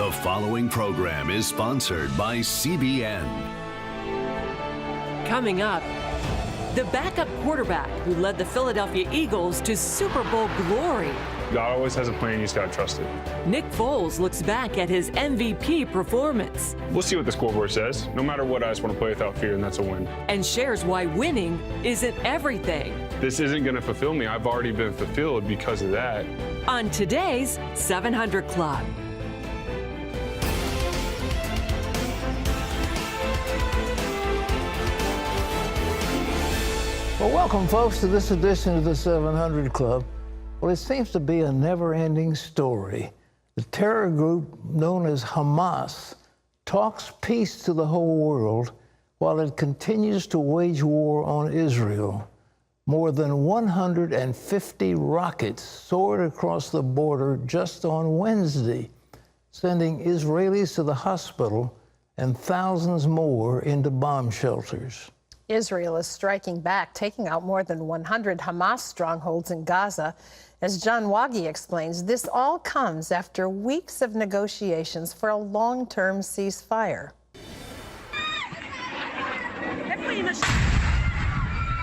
The following program is sponsored by CBN. Coming up, the backup quarterback who led the Philadelphia Eagles to Super Bowl glory. God always has a plan, you just gotta trust it. Nick Foles looks back at his MVP performance. We'll see what the scoreboard says. No matter what, I just want to play without fear, and that's a win. And shares why winning isn't everything. This isn't gonna fulfill me. I've already been fulfilled because of that. On today's 700 Club. Well, welcome, folks, to this edition of the 700 Club. Well, it seems to be a never-ending story. The terror group known as Hamas talks peace to the whole world while it continues to wage war on Israel. More than 150 rockets soared across the border just on Wednesday, sending Israelis to the hospital and thousands more into bomb shelters. Israel is striking back, taking out more than 100 Hamas strongholds in Gaza. As John Waggy explains, this all comes after weeks of negotiations for a long-term ceasefire.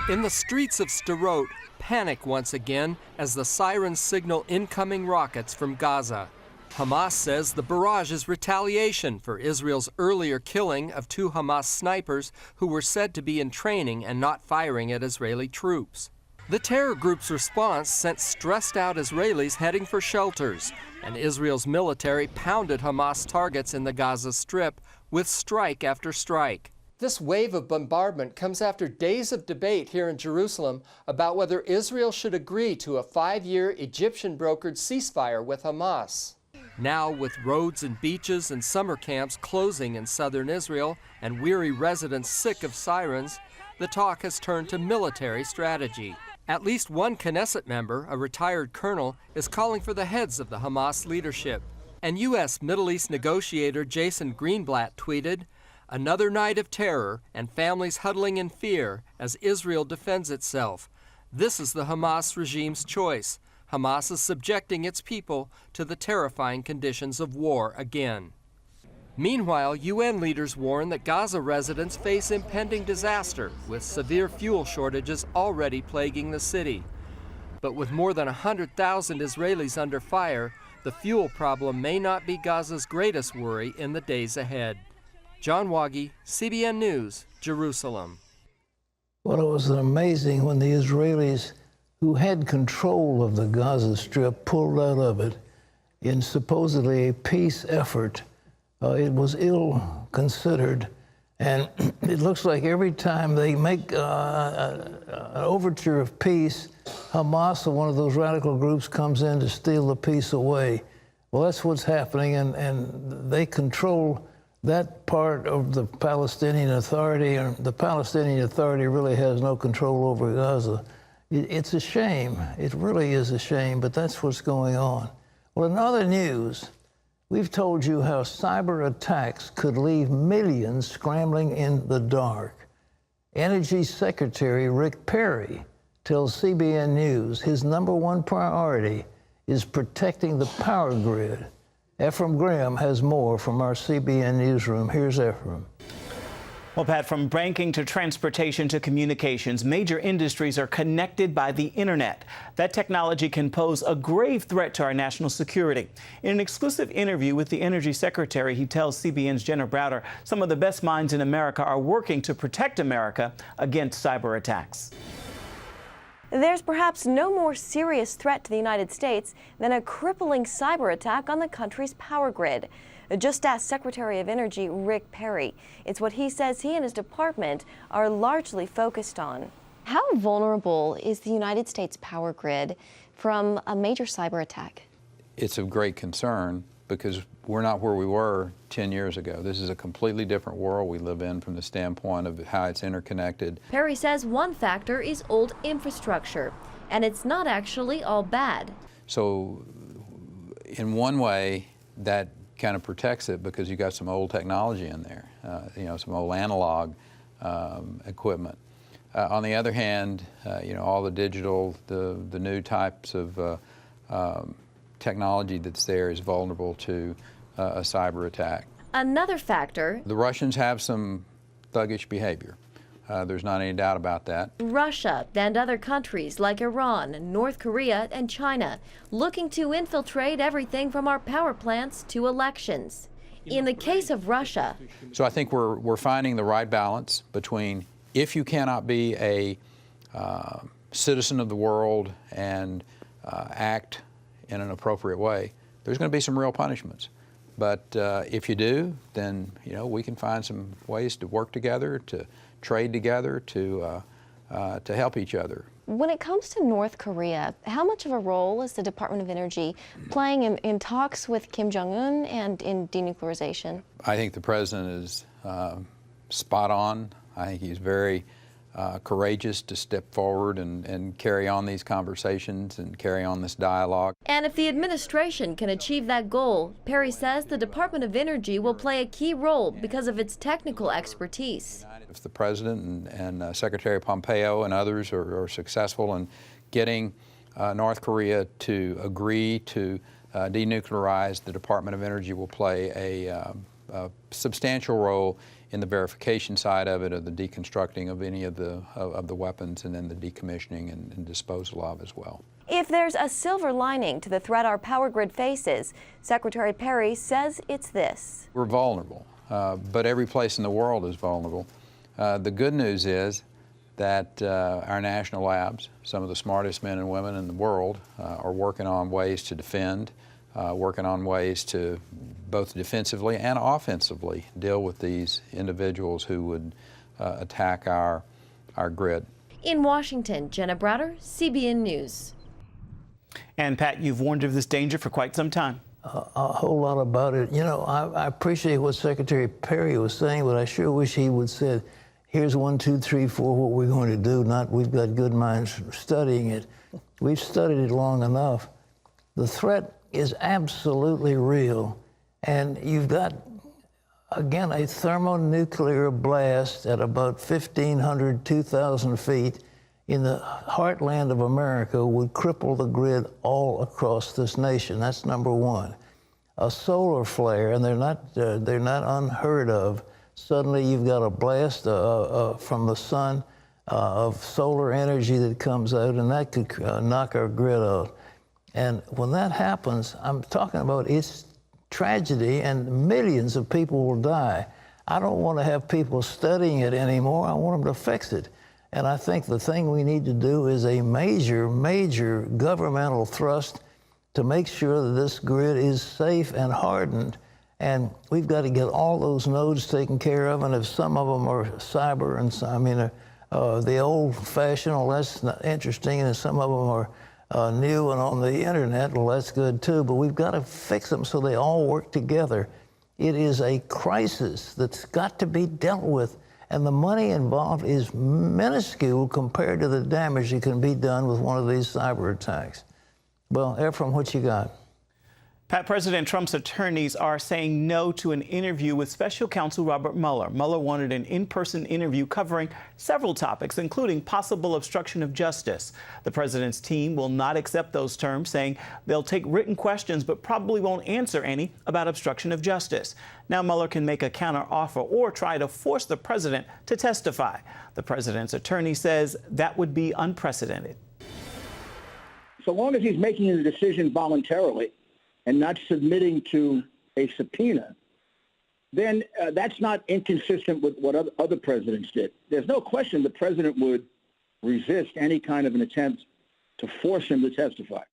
In the streets of Sderot, panic once again as the sirens signal incoming rockets from Gaza. Hamas says the barrage is retaliation for Israel's earlier killing of 2 Hamas snipers who were said to be in training and not firing at Israeli troops. The terror group's response sent stressed-out Israelis heading for shelters, and Israel's military pounded Hamas targets in the Gaza Strip with strike after strike. This wave of bombardment comes after days of debate here in Jerusalem about whether Israel should agree to a 5-year Egyptian-brokered ceasefire with Hamas. Now, with roads and beaches and summer camps closing in southern Israel and weary residents sick of sirens, the talk has turned to military strategy. At least one Knesset member, a retired colonel, is calling for the heads of the Hamas leadership. And U.S. Middle East negotiator Jason Greenblatt tweeted, "Another night of terror and families huddling in fear as Israel defends itself. This is the Hamas regime's choice. Hamas is subjecting its people to the terrifying conditions of war again." Meanwhile, UN leaders warn that Gaza residents face impending disaster, with severe fuel shortages already plaguing the city. But with more than 100,000 Israelis under fire, the fuel problem may not be Gaza's greatest worry in the days ahead. John Waggy, CBN News, Jerusalem. Well, it was amazing when the Israelis who had control of the Gaza Strip pulled out of it in supposedly a peace effort. It was ill-considered, and it looks like every time they make an overture of peace, Hamas, or one of those radical groups, comes in to steal the peace away. Well, that's what's happening, and they control that part of the Palestinian Authority, and the Palestinian Authority really has no control over Gaza. It's a shame. It really is a shame, but that's what's going on. Well, in other news, we've told you how cyber attacks could leave millions scrambling in the dark. Energy Secretary Rick Perry tells CBN News his #1 priority is protecting the power grid. Ephraim Graham has more from our CBN newsroom. Here's Ephraim. Well, Pat, from banking to transportation to communications, major industries are connected by the internet. That technology can pose a grave threat to our national security. In an exclusive interview with the Energy Secretary, he tells CBN's Jenna Browder some of the best minds in America are working to protect America against cyber attacks. There's perhaps no more serious threat to the United States than a crippling cyber attack on the country's power grid. Just ask Secretary of Energy Rick Perry. It's what he says he and his department are largely focused on. How vulnerable is the United States power grid from a major cyber attack? It's of great concern because we're not where we were 10 years ago. This is a completely different world we live in from the standpoint of how it's interconnected. Perry says one factor is old infrastructure, and it's not actually all bad. So in one way, that kind of protects it because you got some old technology in there, some old analog equipment. On the other hand, all the digital, the new types of technology that's there is vulnerable to a cyber attack. Another factor, The Russians have some thuggish behavior. There's not any doubt about that. Russia and other countries like Iran, North Korea, and China looking to infiltrate everything from our power plants to elections. In the case of Russia, So I think we're finding the right balance between, if you cannot be a citizen of the world and act in an appropriate way, there's going to be some real punishments. But if you do, then we can find some ways to work together, to trade together, to help each other. when it comes to North Korea, how much of a role is the Department of Energy playing in talks with Kim Jong-un and in denuclearization? I think the president is spot on. I think he's very courageous to step forward and carry on these conversations and carry on this dialogue. And if the administration can achieve that goal, Perry says the Department of Energy will play a key role because of its technical expertise. If the president and Secretary Pompeo and others are successful in getting North Korea to agree to denuclearize, the Department of Energy will play a substantial role in the verification side of it, of the deconstructing of any of the weapons, and then the decommissioning and disposal of as well. If there's a silver lining to the threat our power grid faces, Secretary Perry says it's this. We're vulnerable, but every place in the world is vulnerable. The good news is that our national labs, some of the smartest men and women in the world, are working on ways to defend, working on ways to both defensively and offensively deal with these individuals who would attack our grid. In Washington, Jenna Browder, CBN News. And Pat, you've warned of this danger for quite some time. A whole lot about it. You know, I appreciate what Secretary Perry was saying, but I sure wish he would say, here's 1, 2, 3, 4, what we're going to do, not we've got good minds studying it. We've studied it long enough. The threat is absolutely real. And you've got, again, a thermonuclear blast at about 1,500, 2,000 feet in the heartland of America would cripple the grid all across this nation. That's number one. A solar flare, and they're not unheard of. Suddenly you've got a blast from the sun of solar energy that comes out, and that could knock our grid out. And when that happens, I'm talking about its tragedy, and millions of people will die. I don't want to have people studying it anymore. I want them to fix it. And I think the thing we need to do is a major, major governmental thrust to make sure that this grid is safe and hardened. And we've got to get all those nodes taken care of. And if some of them are cyber and some, the old-fashioned, well, that's not interesting, and some of them are new and on the internet, well, that's good too, but we've got to fix them so they all work together. It is a crisis that's got to be dealt with, and the money involved is minuscule compared to the damage that can be done with one of these cyber attacks. Well, Ephraim, what you got? Pat, President Trump's attorneys are saying no to an interview with Special Counsel Robert Mueller. Mueller wanted an in-person interview covering several topics, including possible obstruction of justice. The president's team will not accept those terms, saying they'll take written questions but probably won't answer any about obstruction of justice. Now Mueller can make a counteroffer or try to force the president to testify. The president's attorney says that would be unprecedented. So long as he's making the decision voluntarily and not submitting to a subpoena, then that's not inconsistent with what other presidents did. There's no question the president would resist any kind of an attempt to force him to testify.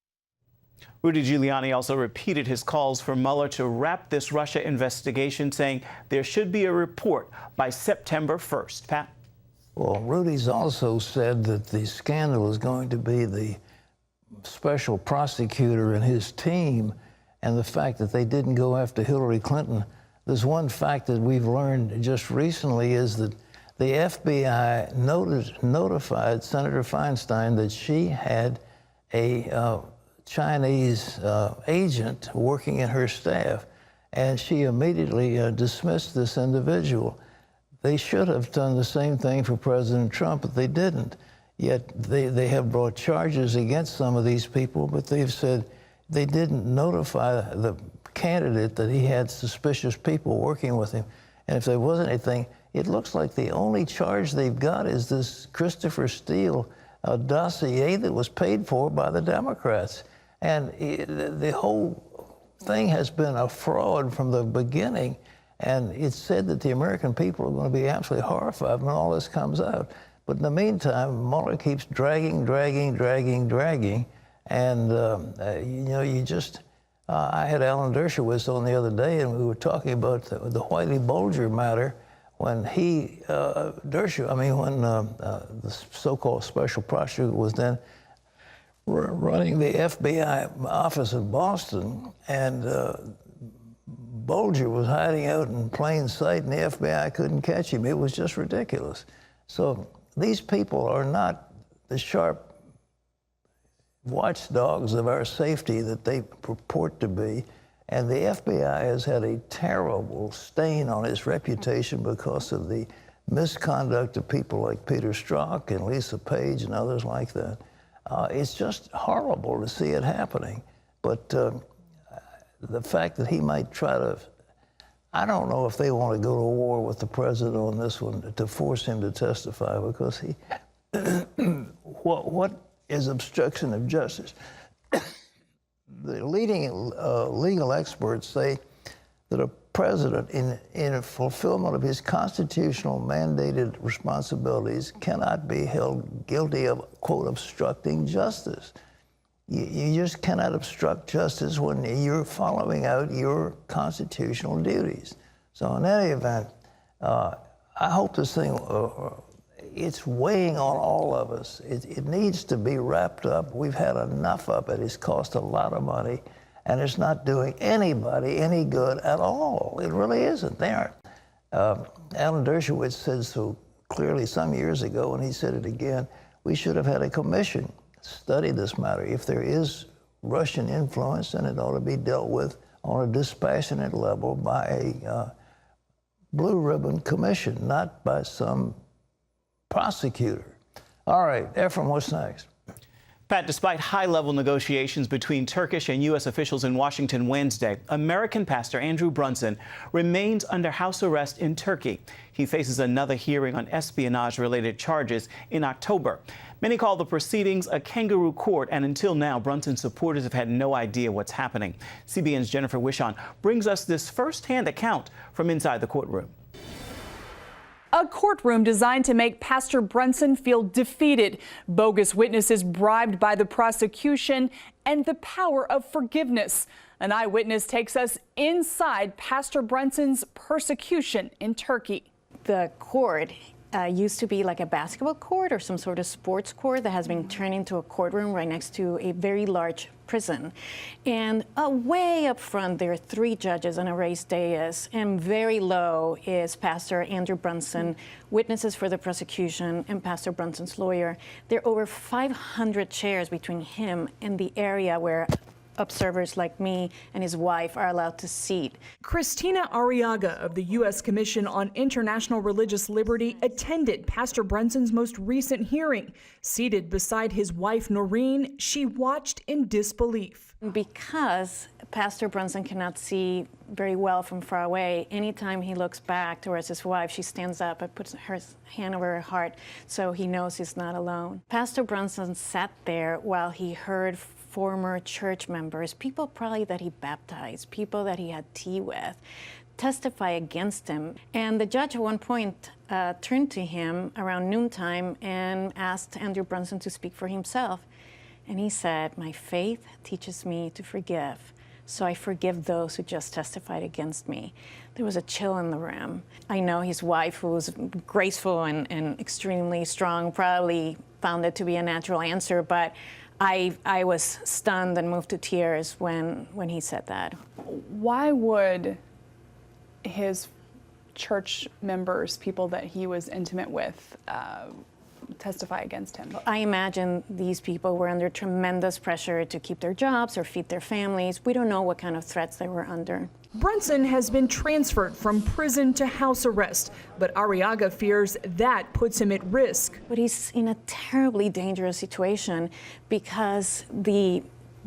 Rudy Giuliani also repeated his calls for Mueller to wrap this Russia investigation, saying there should be a report by September 1st. Pat? Well, Rudy's also said that the scandal is going to be the special prosecutor and his team, and the fact that they didn't go after Hillary Clinton. There's one fact that we've learned just recently is that the FBI notified Senator Feinstein that she had a Chinese agent working in her staff, and she immediately dismissed this individual. They should have done the same thing for President Trump, but they didn't. Yet they have brought charges against some of these people, but they've said they didn't notify the candidate that he had suspicious people working with him. And if there wasn't anything, it looks like the only charge they've got is this Christopher Steele dossier that was paid for by the Democrats. And the whole thing has been a fraud from the beginning. And it's said that the American people are going to be absolutely horrified when all this comes out. But in the meantime, Mueller keeps dragging. And, you know, you just, I had Alan Dershowitz on the other day, and we were talking about the Whitey Bulger matter when when the so-called special prosecutor was then running the FBI office in Boston, and Bulger was hiding out in plain sight, and the FBI couldn't catch him. It was just ridiculous. So these people are not the sharp watchdogs of our safety that they purport to be. And the FBI has had a terrible stain on its reputation because of the misconduct of people like Peter Strzok and Lisa Page and others like that. It's just horrible to see it happening. But the fact that he might try to, I don't know if they want to go to war with the president on this one to force him to testify, because he, what is obstruction of justice? The leading legal experts say that a president, in fulfillment of his constitutional mandated responsibilities, cannot be held guilty of, quote, obstructing justice. You just cannot obstruct justice when you're following out your constitutional duties. So in any event, I hope this thing, it's weighing on all of us. It needs to be wrapped up. We've had enough of it. It's cost a lot of money, and it's not doing anybody any good at all. It really isn't. They aren't. Alan Dershowitz said so clearly some years ago, and he said it again, we should have had a commission study this matter. If there is Russian influence, then it ought to be dealt with on a dispassionate level by a blue ribbon commission, not by some prosecutor. All right, Ephraim, what's next? Pat, despite high-level negotiations between Turkish and U.S. officials in Washington Wednesday, American pastor Andrew Brunson remains under house arrest in Turkey. He faces another hearing on espionage-related charges in October. Many call the proceedings a kangaroo court, and until now, Brunson's supporters have had no idea what's happening. CBN's Jennifer Wishon brings us this first-hand account from inside the courtroom. A courtroom designed to make Pastor Brunson feel defeated, bogus witnesses bribed by the prosecution, and the power of forgiveness. An eyewitness takes us inside Pastor Brunson's persecution in Turkey. The court used to be like a basketball court or some sort of sports court that has been turned into a courtroom right next to a very large prison. And way up front, there are 3 judges on a raised dais, and very low is Pastor Andrew Brunson, witnesses for the prosecution, and Pastor Brunson's lawyer. There are over 500 chairs between him and the area where observers like me and his wife are allowed to seat. Christina Arriaga of the U.S. Commission on International Religious Liberty attended Pastor Brunson's most recent hearing. Seated beside his wife, Noreen, she watched in disbelief. Because Pastor Brunson cannot see very well from far away, anytime he looks back towards his wife, she stands up and puts her hand over her heart so he knows he's not alone. Pastor Brunson sat there while he heard former church members, people probably that he baptized, people that he had tea with, testify against him. And the judge at one point turned to him around noontime and asked Andrew Brunson to speak for himself. And he said, "My faith teaches me to forgive, so I forgive those who just testified against me." There was a chill in the room. I know his wife, who was graceful and extremely strong, probably found it to be a natural answer, but I was stunned and moved to tears when he said that. Why would his church members, people that he was intimate with, testify against him? I imagine these people were under tremendous pressure to keep their jobs or feed their families. We don't know what kind of threats they were under. Brunson has been transferred from prison to house arrest, but Arriaga fears that puts him at risk. But he's in a terribly dangerous situation because the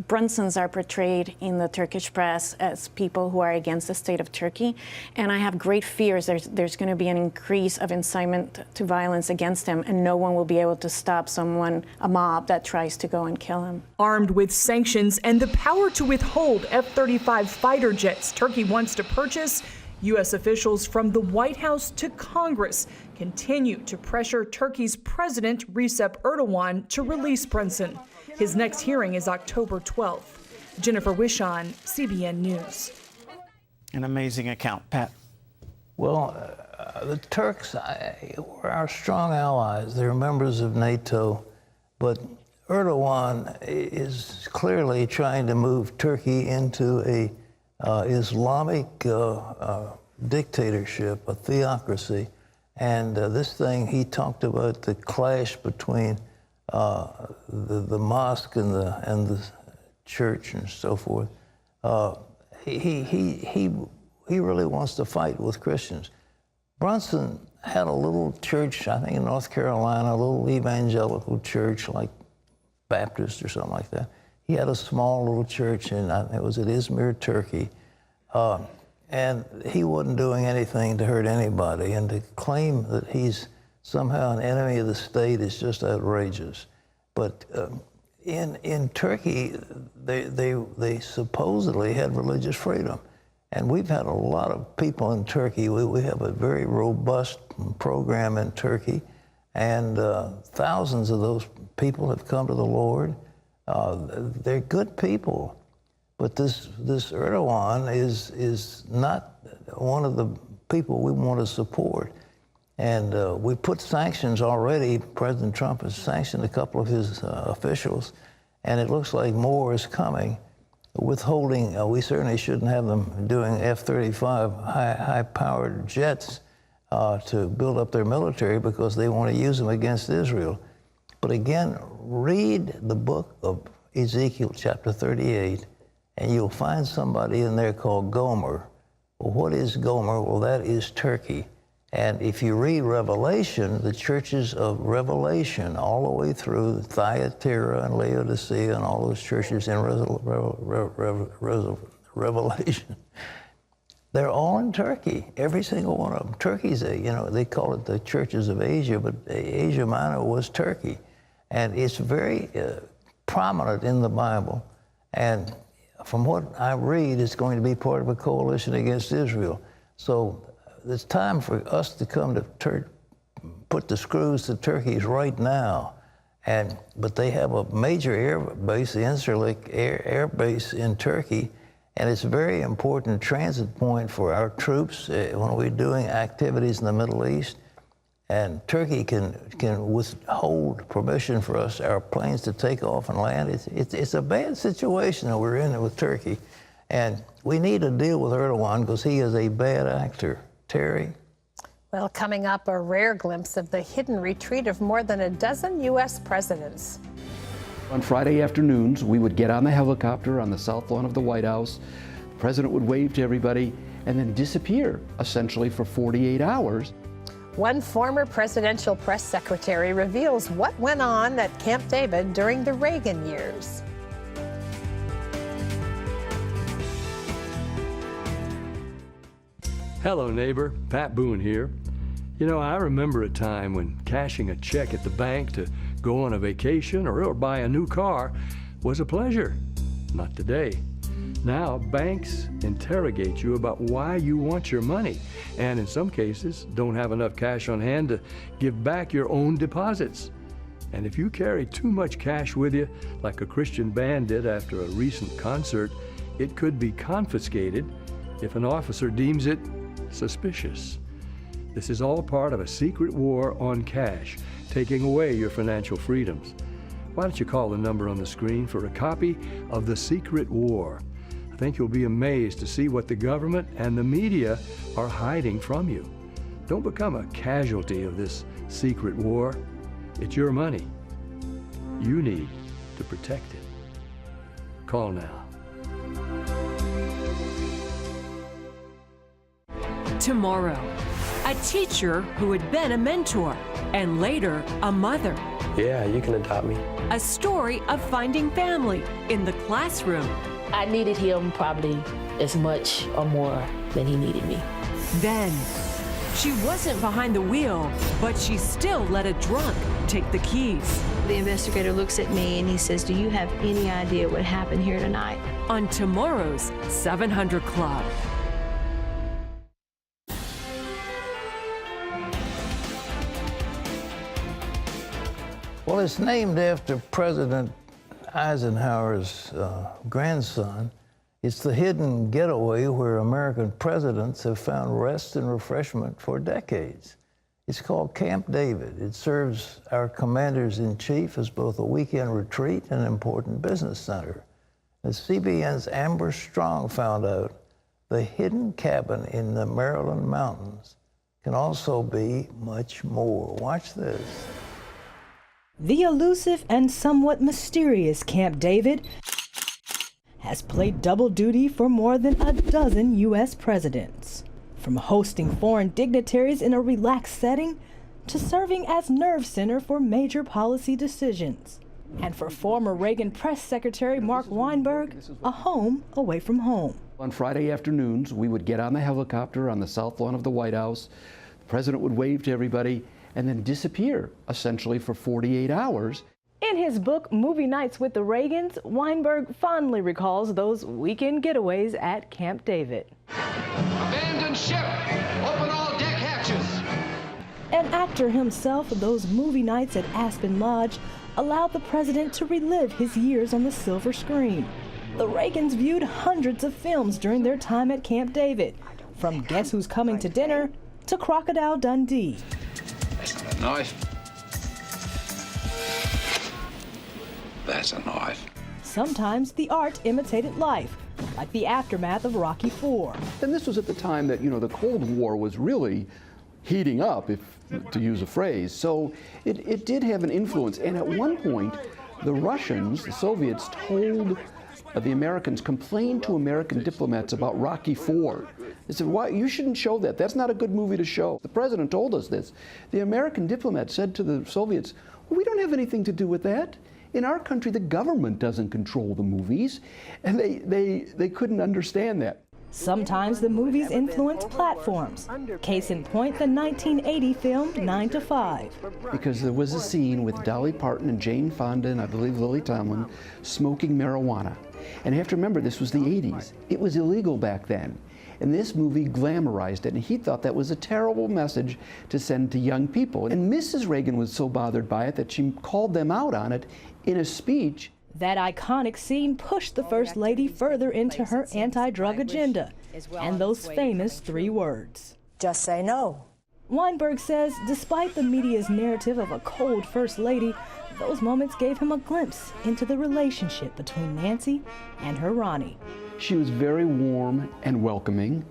Brunsons are portrayed in the Turkish press as people who are against the state of Turkey, and I have great fears there's going to be an increase of incitement to violence against him, and no one will be able to stop a mob that tries to go and kill him. Armed with sanctions and the power to withhold F-35 fighter jets Turkey wants to purchase, U.S. officials from the White House to Congress continue to pressure Turkey's President Recep Erdogan to release Brunson. His next hearing is October 12th. Jennifer Wishon, CBN News. An amazing account. Pat. Well, the Turks were our strong allies. They're members of NATO, but Erdogan is clearly trying to move Turkey into a Islamic dictatorship, a theocracy. And this thing, he talked about the clash between the mosque and the church and so forth. He really wants to fight with Christians. Brunson had a little church, I think in North Carolina, a little evangelical church like Baptist or something like that. He had a small little church in, I think it was at Izmir, Turkey. And he wasn't doing anything to hurt anybody. And to claim that he's somehow an enemy of the state is just outrageous. But in Turkey, they supposedly had religious freedom. And we've had a lot of people in Turkey. We have a very robust program in Turkey. And thousands of those people have come to the Lord. They're good people. But this Erdogan is not one of the people we want to support. And we put sanctions already. President Trump has sanctioned a couple of his officials, and it looks like more is coming. Withholding, we certainly shouldn't have them doing F-35 high-powered jets to build up their military because they want to use them against Israel. But again, read the book of Ezekiel, chapter 38, and you'll find somebody in there called Gomer. Well, what is Gomer? Well, that is Turkey. And if you read Revelation, the churches of Revelation, all the way through Thyatira and Laodicea and all those churches in Revelation, they're all in Turkey, every single one of them. Turkey's they call it the churches of Asia, but Asia Minor was Turkey. And it's very prominent in the Bible. And from what I read, it's going to be part of a coalition against Israel. So it's time for us to come to put the screws to Turkey's right now. But they have a major air base, the Incirlik air base in Turkey, and it's a very important transit point for our troops when we're doing activities in the Middle East. And Turkey can withhold permission for us, our planes, to take off and land. It's a bad situation that we're in with Turkey. And we need to deal with Erdogan because he is a bad actor. Terry? Well, coming up, a rare glimpse of the hidden retreat of more than a dozen U.S. presidents. On Friday afternoons, we would get on the helicopter on the south lawn of the White House. The president would wave to everybody and then disappear, essentially for 48 hours. One former presidential press secretary reveals what went on at Camp David during the Reagan years. Hello, neighbor. Pat Boone here. You know, I remember a time when cashing a check at the bank to go on a vacation or buy a new car was a pleasure. Not today. Now, banks interrogate you about why you want your money, and in some cases, don't have enough cash on hand to give back your own deposits. And if you carry too much cash with you, like a Christian band did after a recent concert, it could be confiscated if an officer deems it suspicious. This is all part of a secret war on cash, taking away your financial freedoms. Why don't you call the number on the screen for a copy of The Secret War? I think you'll be amazed to see what the government and the media are hiding from you. Don't become a casualty of this secret war. It's your money. You need to protect it. Call now. Tomorrow, a teacher who had been a mentor and later a mother Yeah, you can adopt me. A story of finding family in the classroom. I needed him probably as much or more than he needed me. Then, she wasn't behind the wheel, but she still let a drunk take the keys. The investigator looks at me and he says, "Do you have any idea what happened here tonight?" On tomorrow's 700 Club. Well, it's named after President Eisenhower's grandson. It's the hidden getaway where American presidents have found rest and refreshment for decades. It's called Camp David. It serves our commanders-in-chief as both a weekend retreat and an important business center. As CBN's Amber Strong found out, the hidden cabin in the Maryland mountains can also be much more. Watch this. The elusive and somewhat mysterious Camp David has played double duty for more than a dozen U.S. presidents. From hosting foreign dignitaries in a relaxed setting to serving as nerve center for major policy decisions. And for former Reagan Press Secretary Mark Weinberg, a home away from home. On Friday afternoons, we would get on the helicopter on the south lawn of the White House. The president would wave to everybody and then disappear, essentially for 48 hours. In his book, Movie Nights with the Reagans, Weinberg fondly recalls those weekend getaways at Camp David. Abandon ship! Open all deck hatches! An actor himself, those movie nights at Aspen Lodge allowed the president to relive his years on the silver screen. The Reagans viewed hundreds of films during their time at Camp David, from Guess Who's Coming to Dinner to Crocodile Dundee. That's got a knife. That's a knife. Sometimes the art imitated life, like the aftermath of Rocky IV. And this was at the time that, the Cold War was really heating up, if to use a phrase. So it did have an influence. And at one point, the Russians, the Soviets, told the Americans, complained to American diplomats about Rocky IV. They said, "Why? You shouldn't show that. That's not a good movie to show." The president told us this. The American diplomat said to the Soviets, "Well, we don't have anything to do with that. In our country, the government doesn't control the movies." And they couldn't understand that. Sometimes the movies influenced platforms. Case in point, the 1980 film 9 to 5. Because there was a scene with Dolly Parton and Jane Fonda and I believe Lily Tomlin smoking marijuana. And you have to remember, this was the 80s. It was illegal back then. And this movie glamorized it, and he thought that was a terrible message to send to young people. And Mrs. Reagan was so bothered by it that she called them out on it in a speech. That iconic scene pushed the First Lady further into her anti-drug agenda, and those famous 3 words. Just say no. Weinberg says despite the media's narrative of a cold First Lady, those moments gave him a glimpse into the relationship between Nancy and her Ronnie. She was very warm and welcoming.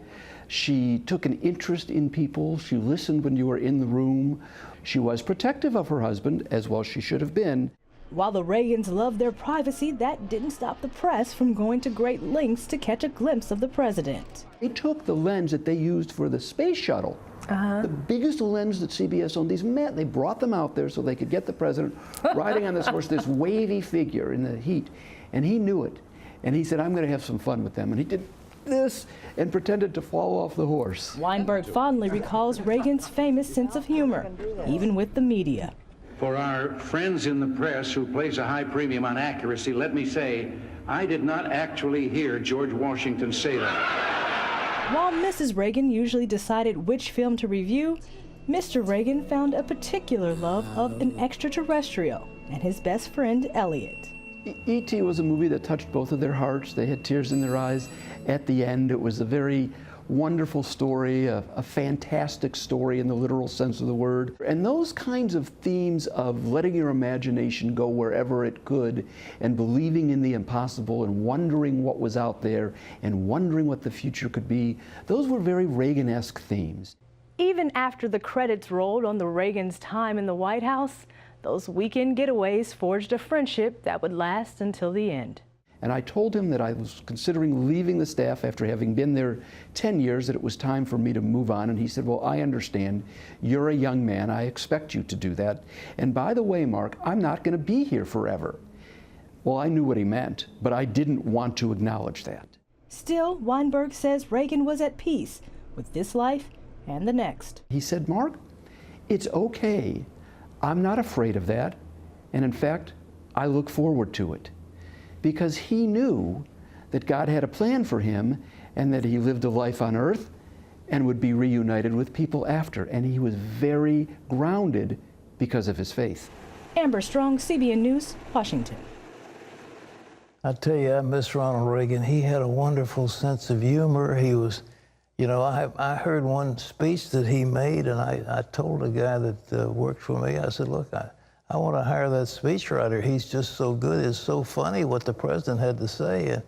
She took an interest in people. She listened when you were in the room. She was protective of her husband, as well she should have been. While the Reagans loved their privacy, that didn't stop the press from going to great lengths to catch a glimpse of the president. They took the lens that they used for the space shuttle, the biggest lens that CBS owned. They brought them out there so they could get the president riding on this horse, this wavy figure in the heat, and he knew it. And he said, "I'm going to have some fun with them." And he did this and pretended to fall off the horse. Weinberg fondly recalls Reagan's famous sense of humor, even with the media. For our friends in the press who place a high premium on accuracy, let me say, I did not actually hear George Washington say that. While Mrs. Reagan usually decided which film to review, Mr. Reagan found a particular love of An Extraterrestrial and his best friend, Elliot. E.T. was a movie that touched both of their hearts. They had tears in their eyes at the end. It was a very wonderful story, a fantastic story in the literal sense of the word. And those kinds of themes of letting your imagination go wherever it could and believing in the impossible and wondering what was out there and wondering what the future could be, those were very Reagan-esque themes. Even after the credits rolled on the Reagans' time in the White House, those weekend getaways forged a friendship that would last until the end. And I told him that I was considering leaving the staff after having been there 10 years, that it was time for me to move on. And he said, well, I understand. You're a young man. I expect you to do that. And by the way, Mark, I'm not going to be here forever. Well, I knew what he meant, but I didn't want to acknowledge that. Still, Weinberg says Reagan was at peace with this life and the next. He said, Mark, it's okay. I'm not afraid of that. And in fact, I look forward to it. Because he knew that God had a plan for him and that he lived a life on earth and would be reunited with people after. And he was very grounded because of his faith. Amber Strong, CBN News, Washington. I tell you, I miss Ronald Reagan. He had a wonderful sense of humor. He was, you know, I heard one speech that he made, and I told a guy that worked for me, I said, look, I want to hire that speechwriter. He's just so good. It's so funny what the president had to say.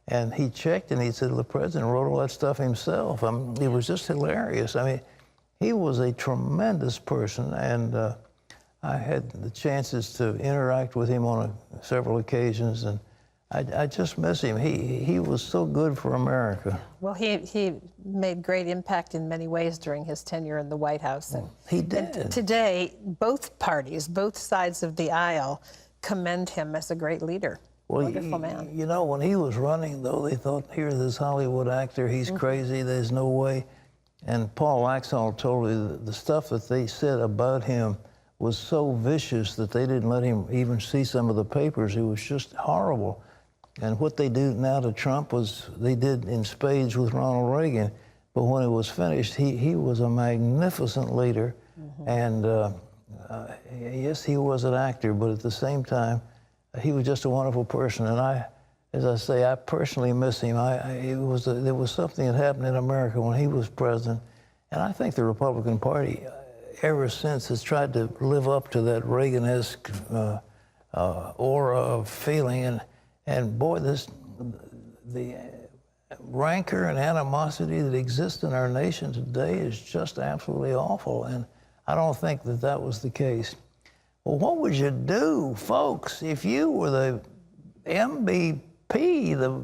And he checked, and he said, well, the president wrote all that stuff himself. It was just hilarious. I mean, he was a tremendous person, and I had the chances to interact with him on several occasions, and I just miss him. He was so good for America. Well, he made great impact in many ways during his tenure in the White House. And he did. And today, both parties, both sides of the aisle, commend him as a great leader. Well, wonderful man. You know, when he was running, though, they thought, here's this Hollywood actor. He's crazy. There's no way. And Paul Laxalt told me the stuff that they said about him was so vicious that they didn't let him even see some of the papers. It was just horrible. And what they do now to Trump was they did in spades with Ronald Reagan. But when it was finished, he was a magnificent leader. And yes, he was an actor, but at the same time, he was just a wonderful person. And as I say, I personally miss him. There was something that happened in America when he was president. And I think the Republican Party, ever since, has tried to live up to that Reagan-esque aura of feeling. And boy, the rancor and animosity that exists in our nation today is just absolutely awful. And I don't think that that was the case. Well, what would you do, folks, if you were the MVP, the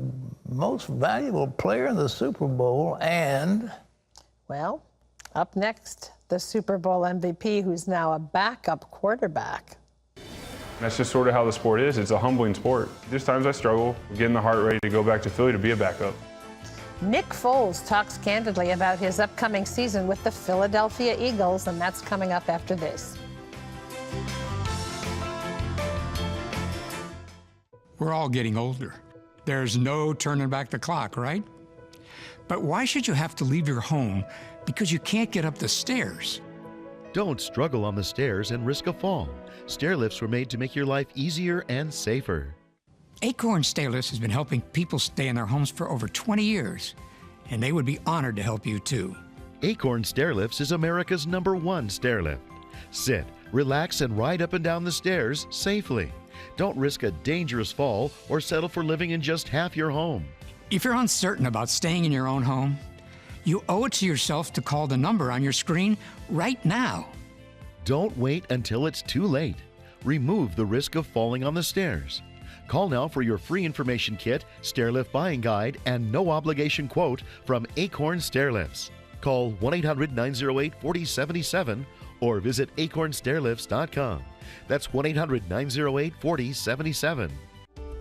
most valuable player in the Super Bowl, and? Well, up next, the Super Bowl MVP, who's now a backup quarterback. That's just sort of how the sport is. It's a humbling sport. There's times I struggle getting the heart rate to go back to Philly to be a backup. Nick Foles talks candidly about his upcoming season with the Philadelphia Eagles, and that's coming up after this. We're all getting older. There's no turning back the clock, right? But why should you have to leave your home because you can't get up the stairs? Don't struggle on the stairs and risk a fall. Stair lifts were made to make your life easier and safer. Acorn Stairlifts has been helping people stay in their homes for over 20 years, and they would be honored to help you too. Acorn Stairlifts is America's #1 stairlift. Sit, relax, and ride up and down the stairs safely. Don't risk a dangerous fall or settle for living in just half your home. If you're uncertain about staying in your own home, you owe it to yourself to call the number on your screen right now. Don't wait until it's too late. Remove the risk of falling on the stairs. Call now for your free information kit, stairlift buying guide, and no obligation quote from Acorn Stairlifts. Call 1-800-908-4077 or visit acornstairlifts.com. That's 1-800-908-4077.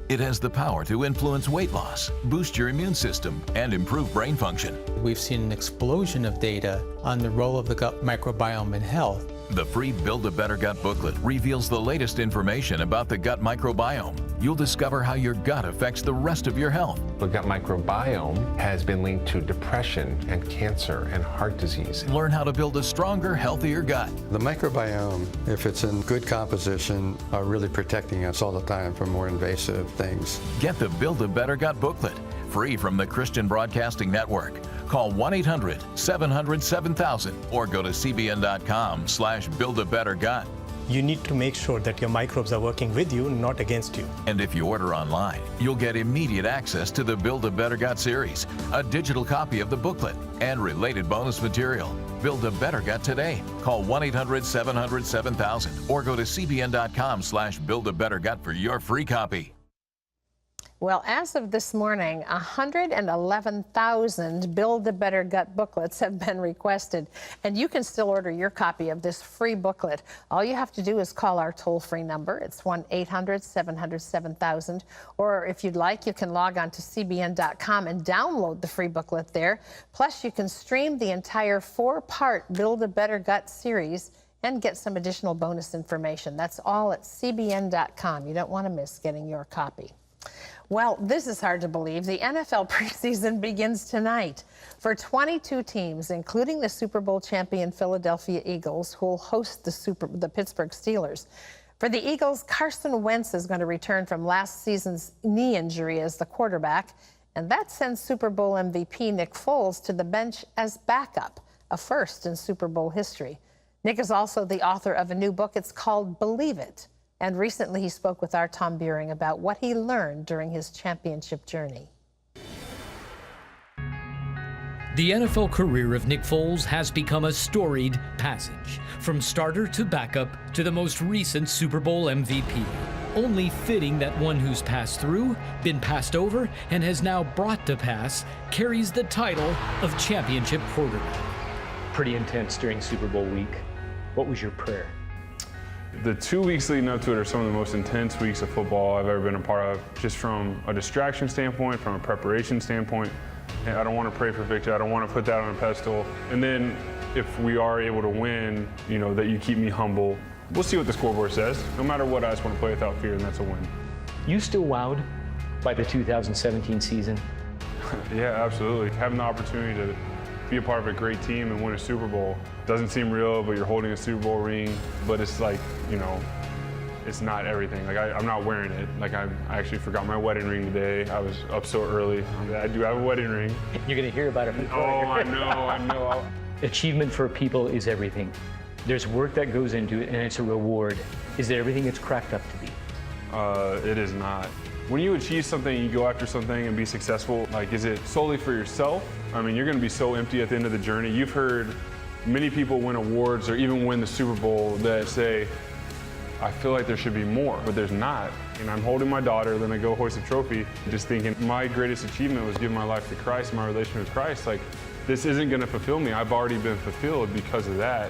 It has the power to influence weight loss, boost your immune system, and improve brain function. We've seen an explosion of data on the role of the gut microbiome in health. The free Build a Better Gut booklet reveals the latest information about the gut microbiome. You'll discover how your gut affects the rest of your health. The gut microbiome has been linked to depression and cancer and heart disease. Learn how to build a stronger, healthier gut. The microbiome, if it's in good composition, are really protecting us all the time from more invasive things. Get the Build a Better Gut booklet, free from the Christian Broadcasting Network. Call 1-800-700-7000 or go to cbn.com/buildabettergut. You need to make sure that your microbes are working with you, not against you. And if you order online, you'll get immediate access to the Build a Better Gut series, a digital copy of the booklet, and related bonus material. Build a Better Gut today. Call 1-800-700-7000 or go to cbn.com/buildabettergut for your free copy. Well, as of this morning, 111,000 Build a Better Gut booklets have been requested, and you can still order your copy of this free booklet. All you have to do is call our toll-free number. It's 1-800-700-7000, or if you'd like, you can log on to cbn.com and download the free booklet there. Plus, you can stream the entire 4-part Build a Better Gut series and get some additional bonus information. That's all at cbn.com. You don't want to miss getting your copy. Well, this is hard to believe. The NFL preseason begins tonight for 22 teams, including the Super Bowl champion Philadelphia Eagles, who will host the Pittsburgh Steelers. For the Eagles, Carson Wentz is going to return from last season's knee injury as the quarterback, and that sends Super Bowl MVP Nick Foles to the bench as backup, a first in Super Bowl history. Nick is also the author of a new book. It's called Believe It. And recently he spoke with our Tom Beering about what he learned during his championship journey. The NFL career of Nick Foles has become a storied passage, from starter to backup to the most recent Super Bowl MVP. Only fitting that one who's passed through, been passed over, and has now brought to pass carries the title of championship quarterback. Pretty intense during Super Bowl week. What was your prayer? The 2 weeks leading up to it are some of the most intense weeks of football I've ever been a part of, just from a distraction standpoint, from a preparation standpoint. And I don't want to pray for victory. I don't want to put that on a pedestal. And then if we are able to win, that you keep me humble. We'll see what the scoreboard says. No matter what, I just want to play without fear, and that's a win. You still wowed by the 2017 season? Yeah, absolutely. Having the opportunity to be a part of a great team and win a Super Bowl doesn't seem real, but you're holding a Super Bowl ring. But it's like, it's not everything. Like I'm not wearing it. Like I actually forgot my wedding ring today. I was up so early. I do have a wedding ring. You're gonna hear about it. Oh, I know. Achievement for people is everything. There's work that goes into it, and it's a reward. Is it everything it's cracked up to be? It is not. When you achieve something, you go after something and be successful, like, is it solely for yourself? I mean, you're gonna be so empty at the end of the journey. You've heard many people win awards or even win the Super Bowl that say, I feel like there should be more, but there's not. And I'm holding my daughter, then I go hoist a trophy, just thinking my greatest achievement was giving my life to Christ, my relationship with Christ. Like, this isn't gonna fulfill me. I've already been fulfilled because of that.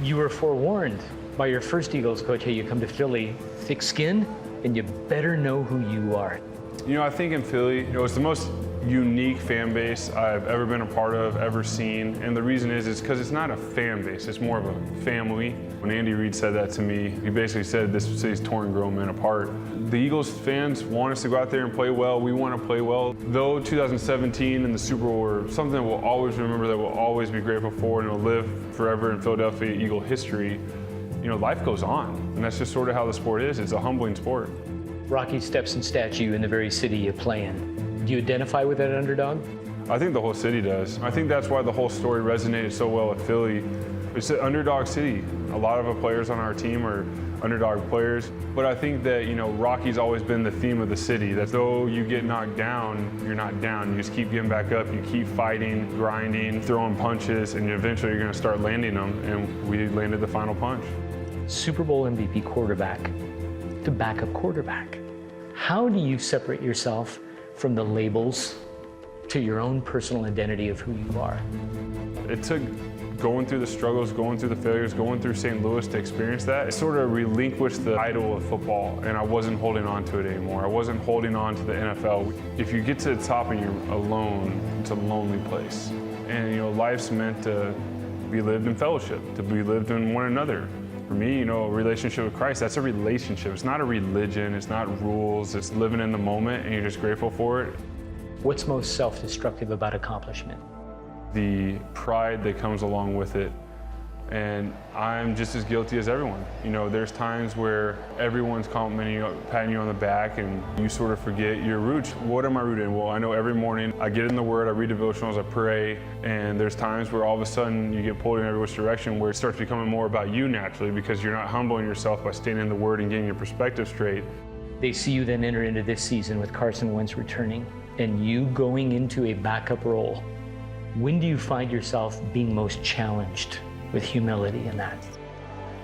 You were forewarned by your first Eagles coach, hey, you come to Philly, thick skin, and you better know who you are. I think in Philly, it's the most unique fan base I've ever been a part of, ever seen. And the reason is because it's not a fan base, it's more of a family. When Andy Reid said that to me, he basically said this city's torn grown men apart. The Eagles fans want us to go out there and play well. We want to play well. Though 2017 and the Super Bowl were something that we'll always remember, that we'll always be grateful for, and it'll live forever in Philadelphia Eagle history, life goes on. And that's just sort of how the sport is. It's a humbling sport. Rocky Stepson statue in the very city you play in. Do you identify with that underdog? I think the whole city does. I think that's why the whole story resonated so well at Philly. It's an underdog city. A lot of the players on our team are underdog players. But I think that, Rocky's always been the theme of the city. That though you get knocked down, you're not down. You just keep getting back up. You keep fighting, grinding, throwing punches, and eventually you're going to start landing them. And we landed the final punch. Super Bowl MVP quarterback to backup quarterback. How do you separate yourself from the labels to your own personal identity of who you are? It took going through the struggles, going through the failures, going through St. Louis to experience that. It sort of relinquished the idol of football, and I wasn't holding on to it anymore. I wasn't holding on to the NFL. If you get to the top and you're alone, it's a lonely place. And life's meant to be lived in fellowship, to be lived in one another. For me, a relationship with Christ, that's a relationship. It's not a religion, it's not rules, it's living in the moment and you're just grateful for it. What's most self-destructive about accomplishment? The pride that comes along with it. And I'm just as guilty as everyone. There's times where everyone's complimenting you, patting you on the back, and you sort of forget your roots. What am I rooted in? Well, I know every morning I get in the Word, I read devotionals, I pray, and there's times where all of a sudden you get pulled in every which direction where it starts becoming more about you naturally because you're not humbling yourself by staying in the Word and getting your perspective straight. They see you then enter into this season with Carson Wentz returning and you going into a backup role. When do you find yourself being most challenged with humility in that?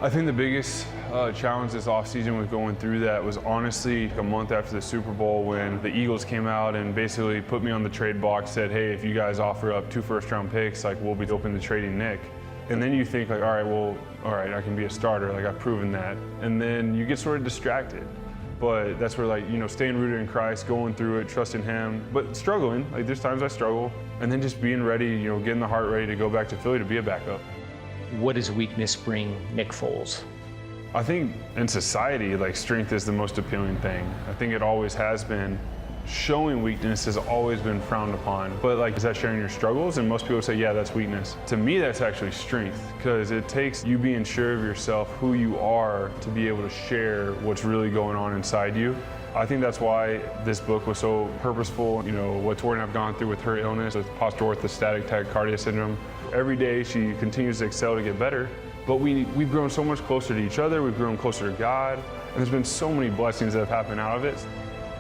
I think the biggest challenge this offseason with going through that was honestly a month after the Super Bowl when the Eagles came out and basically put me on the trade block, said, hey, if you guys offer up 2 first-round picks, like, we'll be open to trading Nick. And then you think, like, all right, I can be a starter, like, I've proven that. And then you get sort of distracted. But that's where, like, staying rooted in Christ, going through it, trusting Him, but struggling. Like, there's times I struggle. And then just being ready, getting the heart ready to go back to Philly to be a backup. What does weakness bring Nick Foles? I think in society, like, strength is the most appealing thing. I think it always has been. Showing weakness has always been frowned upon. But, like, is that sharing your struggles? And most people say, yeah, that's weakness. To me, that's actually strength, because it takes you being sure of yourself, who you are, to be able to share what's really going on inside you. I think that's why this book was so purposeful. What Tori and I've gone through with her illness, with post-orthostatic tachycardia syndrome. Every day she continues to excel to get better, but we've grown so much closer to each other, we've grown closer to God, and there's been so many blessings that have happened out of it.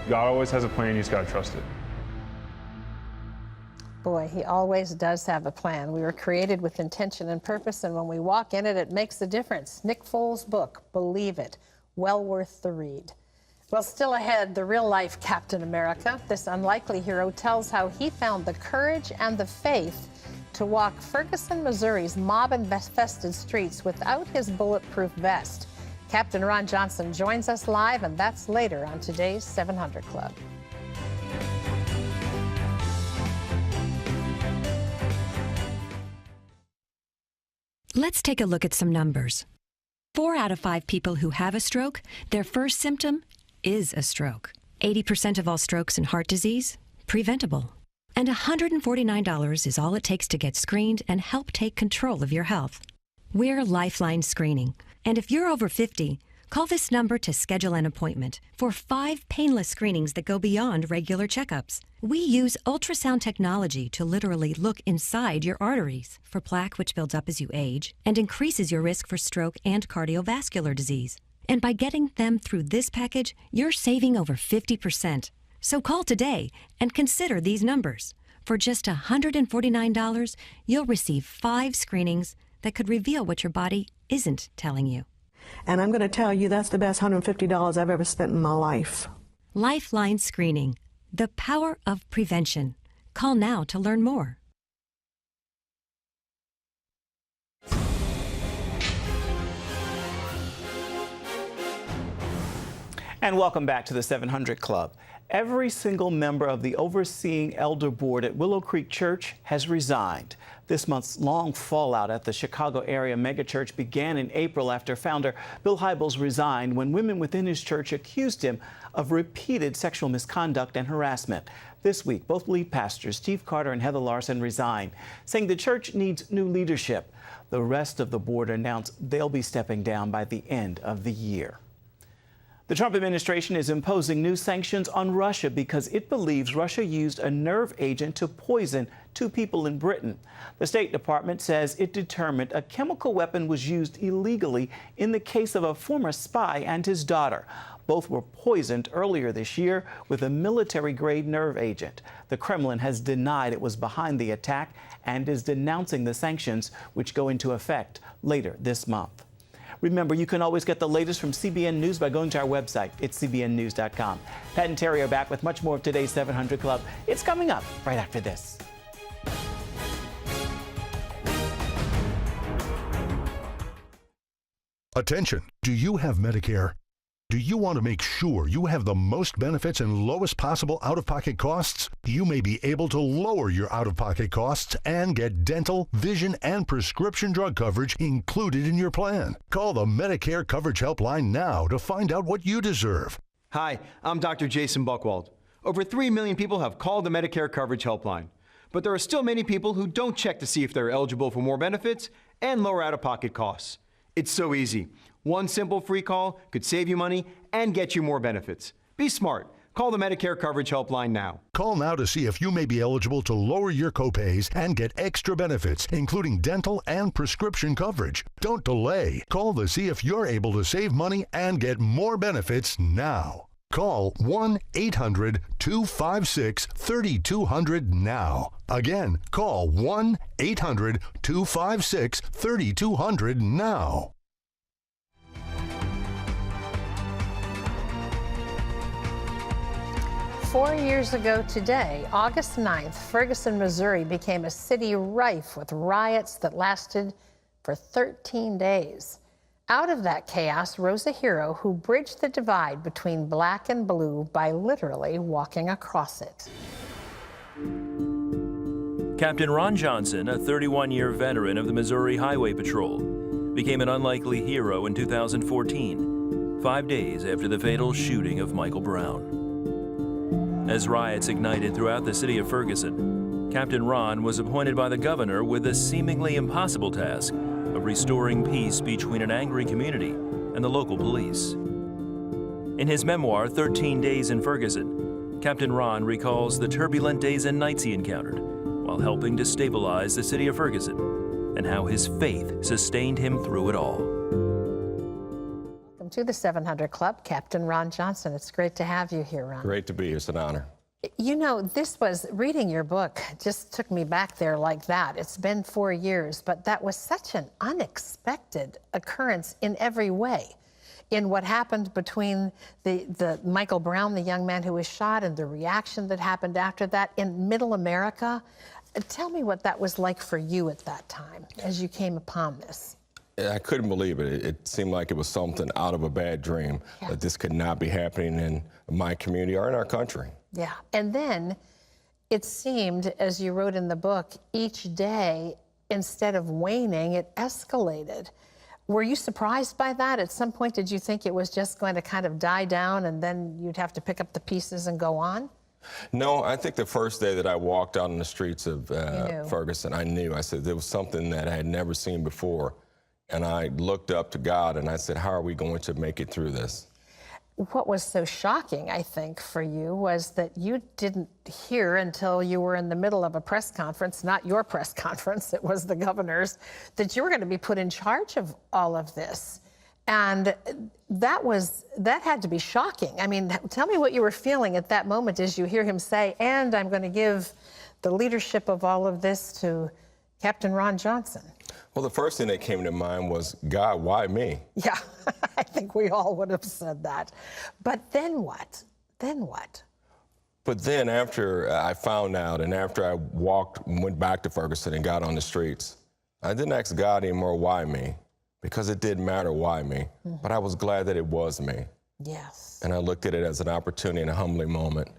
God always has a plan, you just gotta trust it. Boy, He always does have a plan. We were created with intention and purpose, and when we walk in it, it makes a difference. Nick Foles' book, Believe It, well worth the read. Well, still ahead, the real-life Captain America. This unlikely hero tells how he found the courage and the faith to walk Ferguson, Missouri's mob-infested streets without his bulletproof vest. Captain Ron Johnson joins us live, and that's later on today's 700 Club. Let's take a look at some numbers. 4 out of 5 people who have a stroke, their first symptom is a stroke. 80% of all strokes and heart disease, preventable. And $149 is all it takes to get screened and help take control of your health. We're Lifeline Screening. And if you're over 50, call this number to schedule an appointment for 5 painless screenings that go beyond regular checkups. We use ultrasound technology to literally look inside your arteries for plaque, which builds up as you age and increases your risk for stroke and cardiovascular disease. And by getting them through this package, you're saving over 50%. So call today and consider these numbers. For just $149, you'll receive 5 screenings that could reveal what your body isn't telling you. And I'm going to tell you that's the best $150 I've ever spent in my life. Lifeline Screening, the power of prevention. Call now to learn more. And welcome back to the 700 Club. Every single member of the overseeing elder board at Willow Creek Church has resigned. This month's long fallout at the Chicago area megachurch began in April after founder Bill Hybels resigned when women within his church accused him of repeated sexual misconduct and harassment. This week, both lead pastors, Steve Carter and Heather Larson, resigned, saying the church needs new leadership. The rest of the board announced they'll be stepping down by the end of the year. The Trump administration is imposing new sanctions on Russia because it believes Russia used a nerve agent to poison 2 people in Britain. The State Department says it determined a chemical weapon was used illegally in the case of a former spy and his daughter. Both were poisoned earlier this year with a military-grade nerve agent. The Kremlin has denied it was behind the attack and is denouncing the sanctions, which go into effect later this month. Remember, you can always get the latest from CBN News by going to our website. It's cbnnews.com. Pat and Terry are back with much more of today's 700 Club. It's coming up right after this. Attention, do you have Medicare? Do you want to make sure you have the most benefits and lowest possible out-of-pocket costs? You may be able to lower your out-of-pocket costs and get dental, vision, and prescription drug coverage included in your plan. Call the Medicare Coverage Helpline now to find out what you deserve. Hi, I'm Dr. Jason Buchwald. Over 3 million people have called the Medicare Coverage Helpline, but there are still many people who don't check to see if they're eligible for more benefits and lower out-of-pocket costs. It's so easy. One simple free call could save you money and get you more benefits. Be smart. Call the Medicare Coverage Helpline now. Call now to see if you may be eligible to lower your copays and get extra benefits, including dental and prescription coverage. Don't delay. Call to see if you're able to save money and get more benefits now. Call 1-800-256-3200 now. Again, call 1-800-256-3200 now. 4 years ago today, August 9th, Ferguson, Missouri became a city rife with riots that lasted for 13 days. Out of that chaos rose a hero who bridged the divide between black and blue by literally walking across it. Captain Ron Johnson, a 31-year veteran of the Missouri Highway Patrol, became an unlikely hero in 2014, 5 days after the fatal shooting of Michael Brown. As riots ignited throughout the city of Ferguson, Captain Ron was appointed by the governor with the seemingly impossible task of restoring peace between an angry community and the local police. In his memoir, 13 Days in Ferguson, Captain Ron recalls the turbulent days and nights he encountered while helping to stabilize the city of Ferguson and how his faith sustained him through it all. Welcome to the 700 Club, Captain Ron Johnson. It's great to have you here, Ron. Great to be here. It's an honor. You know, reading your book just took me back there like that. It's been 4 years, but that was such an unexpected occurrence in every way. In what happened between the Michael Brown, the young man who was shot, and the reaction that happened after that in Middle America. Tell me what that was like for you at that time as you came upon this. I couldn't believe it. It seemed like it was something out of a bad dream, that this could not be happening in my community or in our country. Yeah, and then it seemed, as you wrote in the book, each day, instead of waning, it escalated. Were you surprised by that? At some point, did you think it was just going to kind of die down and then you'd have to pick up the pieces and go on? No, I think the first day that I walked out on the streets of Ferguson, I knew. I said there was something that I had never seen before. And I looked up to God and I said, how are we going to make it through this? What was so shocking, I think, for you was that you didn't hear until you were in the middle of a press conference, not your press conference, it was the governor's, that you were going to be put in charge of all of this. And that had to be shocking. I mean, tell me what you were feeling at that moment as you hear him say, and I'm going to give the leadership of all of this to Captain Ron Johnson. Well, the first thing that came to mind was, God, why me? Yeah, I think we all would have said that. But then what? Then what? But then after I found out and after I went back to Ferguson and got on the streets, I didn't ask God anymore, why me? Because it didn't matter why me. But I was glad that it was me. Yes. And I looked at it as an opportunity and a humbling moment.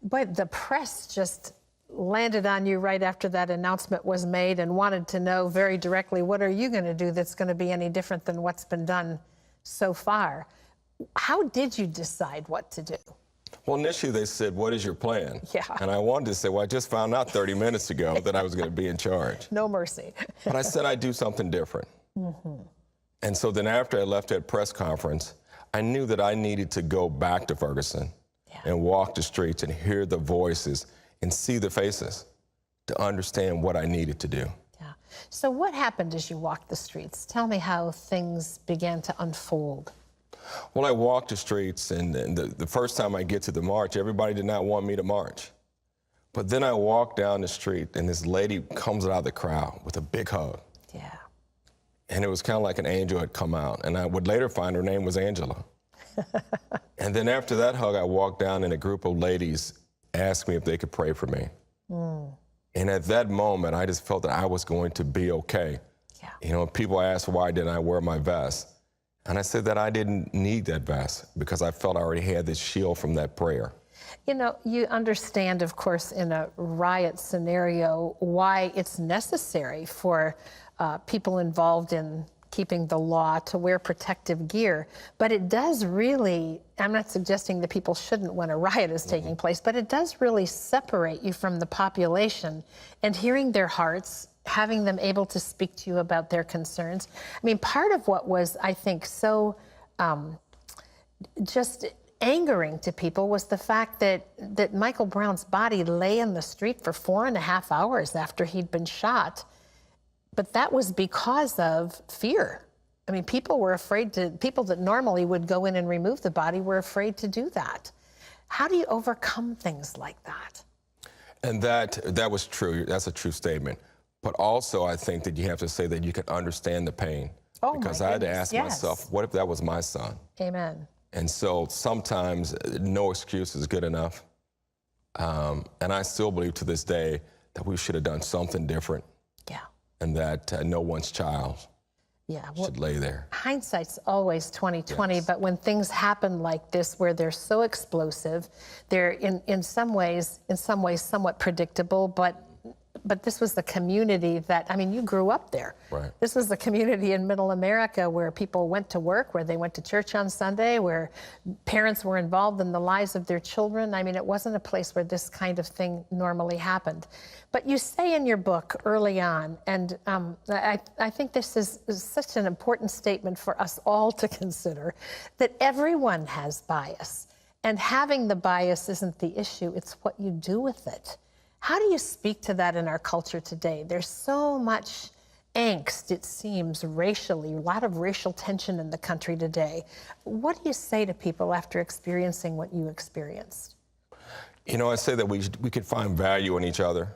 But the press just landed on you right after that announcement was made and wanted to know very directly, what are you going to do that's going to be any different than what's been done so far? How did you decide what to do? Well, initially they said, what is your plan? Yeah. And I wanted to say, well, I just found out 30 minutes ago that I was going to be in charge. No mercy. But I said I'd do something different. And so then after I left that press conference, I knew that I needed to go back to Ferguson and walk the streets and hear the voices and see the faces to understand what I needed to do. Yeah. So what happened as you walked the streets? Tell me how things began to unfold. Well, I walked the streets, and the first time I get to the march, everybody did not want me to march. But then I walked down the street, and this lady comes out of the crowd with a big hug. Yeah. And it was kind of like an angel had come out. And I would later find her name was Angela. And then after that hug, I walked down, and a group of ladies asked me if they could pray for me. And at that moment, I just felt that I was going to be okay. Yeah. You know, people asked why didn't I wear my vest? And I said that I didn't need that vest because I felt I already had this shield from that prayer. You know, you understand, of course, in a riot scenario, why it's necessary for people involved in keeping the law to wear protective gear. But it does really, I'm not suggesting that people shouldn't when a riot is taking place, but it does really separate you from the population, and hearing their hearts, having them able to speak to you about their concerns. I mean, part of what was, I think, so just angering to people was the fact that Michael Brown's body lay in the street for 4.5 hours after he'd been shot. But that was because of fear. I mean, people were afraid to, people that normally would go in and remove the body were afraid to do that. How do you overcome things like that? And that was true. That's a true statement. But also, I think that you have to say that you can understand the pain. Oh, because I had to ask myself, what if that was my son? Amen. And so sometimes no excuse is good enough. And I still believe to this day that we should have done something different. Yeah. And that no one's child should lay there. Hindsight's always 20/20, but when things happen like this, where they're so explosive, they're in some ways somewhat predictable, but this was the community that, I mean, you grew up there. Right. This was the community in Middle America where people went to work, where they went to church on Sunday, where parents were involved in the lives of their children. I mean, it wasn't a place where this kind of thing normally happened. But you say in your book early on, and I think this is such an important statement for us all to consider, that everyone has bias. And having the bias isn't the issue, it's what you do with it. How do you speak to that in our culture today? There's so much angst, it seems, racially, a lot of racial tension in the country today. What do you say to people after experiencing what you experienced? You know, I say that we could find value in each other.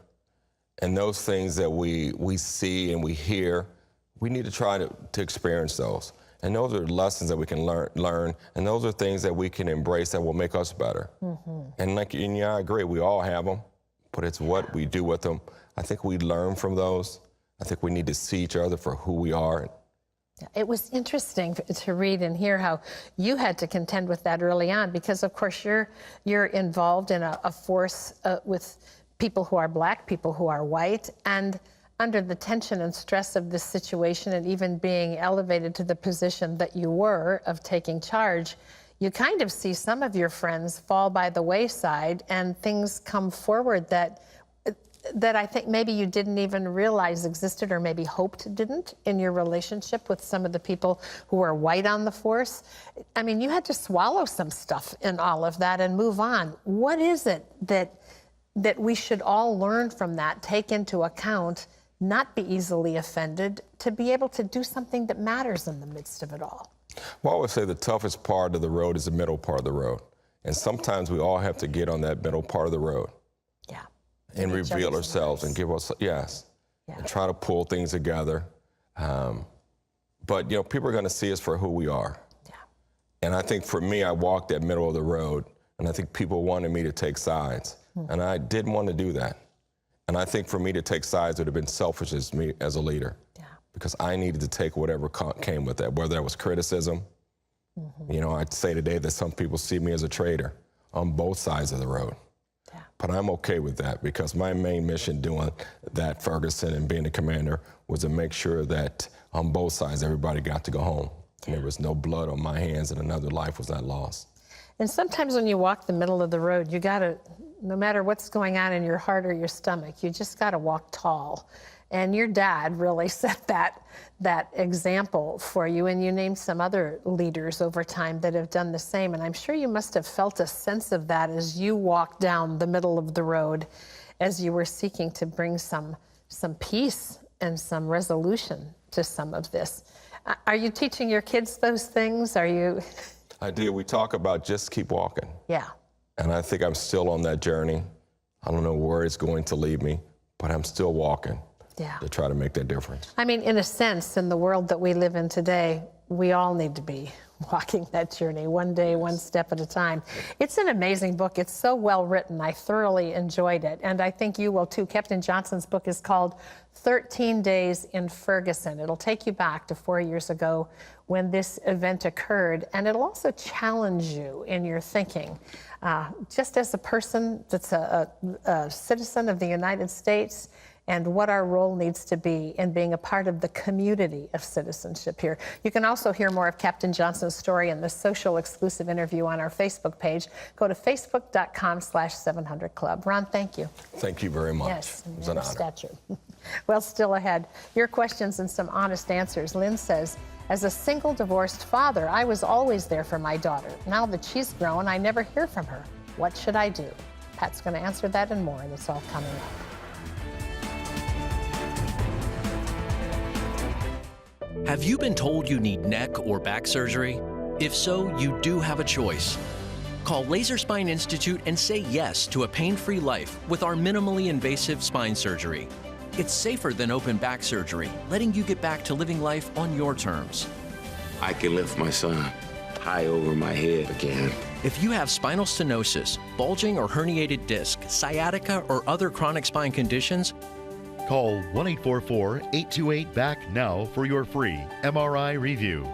And those things that we see and we hear, we need to try to experience those. And those are lessons that we can learn, and those are things that we can embrace that will make us better. And I agree, we all have them. But it's what we do with them. I think we learn from those. I think we need to see each other for who we are. It was interesting to read and hear how you had to contend with that early on, because of course you're involved in a force with people who are black, people who are white, and under the tension and stress of this situation, and even being elevated to the position that you were of taking charge, you kind of see some of your friends fall by the wayside, and things come forward that I think maybe you didn't even realize existed, or maybe hoped didn't, in your relationship with some of the people who are white on the force. I mean, you had to swallow some stuff in all of that and move on. What is it that we should all learn from that, take into account, not be easily offended, to be able to do something that matters in the midst of it all? Well, I would say the toughest part of the road is the middle part of the road. And sometimes we all have to get on that middle part of the road. Yeah. And reveal ourselves and give us, and try to pull things together. But, you know, people are going to see us for who we are. Yeah. And I think for me, I walked that middle of the road, and I think people wanted me to take sides. And I didn't want to do that. And I think for me to take sides would have been selfish as me as a leader. Because I needed to take whatever came with that, whether that was criticism. You know, I'd say today that some people see me as a traitor on both sides of the road. But I'm okay with that, because my main mission doing that, Ferguson, and being the commander, was to make sure that on both sides, everybody got to go home. And there was no blood on my hands, and another life was not lost. And sometimes when you walk the middle of the road, you gotta, no matter what's going on in your heart or your stomach, you just gotta walk tall. And your dad really set that example for you, and you named some other leaders over time that have done the same. And I'm sure you must have felt a sense of that as you walked down the middle of the road, as you were seeking to bring some peace and some resolution to some of this. Are you teaching your kids those things? Are you? I do. We talk about just keep walking. Yeah. And I think I'm still on that journey. I don't know where it's going to lead me, but I'm still walking. To try to make that difference. I mean, in a sense, in the world that we live in today, we all need to be walking that journey one day, one step at a time. It's an amazing book. It's so well written. I thoroughly enjoyed it, and I think you will too. Captain Johnson's book is called 13 Days in Ferguson. It'll take you back to 4 years ago when this event occurred, and it'll also challenge you in your thinking. Just as a person that's a citizen of the United States, and what our role needs to be in being a part of the community of citizenship here. You can also hear more of Captain Johnson's story in the social exclusive interview on our Facebook page. Go to facebook.com/700club. Ron, thank you. Thank you very much. Yes, it was an honor. Stature. Well, still ahead, your questions and some honest answers. Lynn says, as a single divorced father, I was always there for my daughter. Now that she's grown, I never hear from her. What should I do? Pat's going to answer that and more, and it's all coming up. Have you been told you need neck or back surgery? If so, you do have a choice. Call Laser Spine Institute and say yes to a pain-free life with our minimally invasive spine surgery. It's safer than open back surgery, letting you get back to living life on your terms. I can lift my son. high over my head again. If you have spinal stenosis, bulging or herniated disc, sciatica, or other chronic spine conditions, call 1-844-828-BACK now for your free MRI review.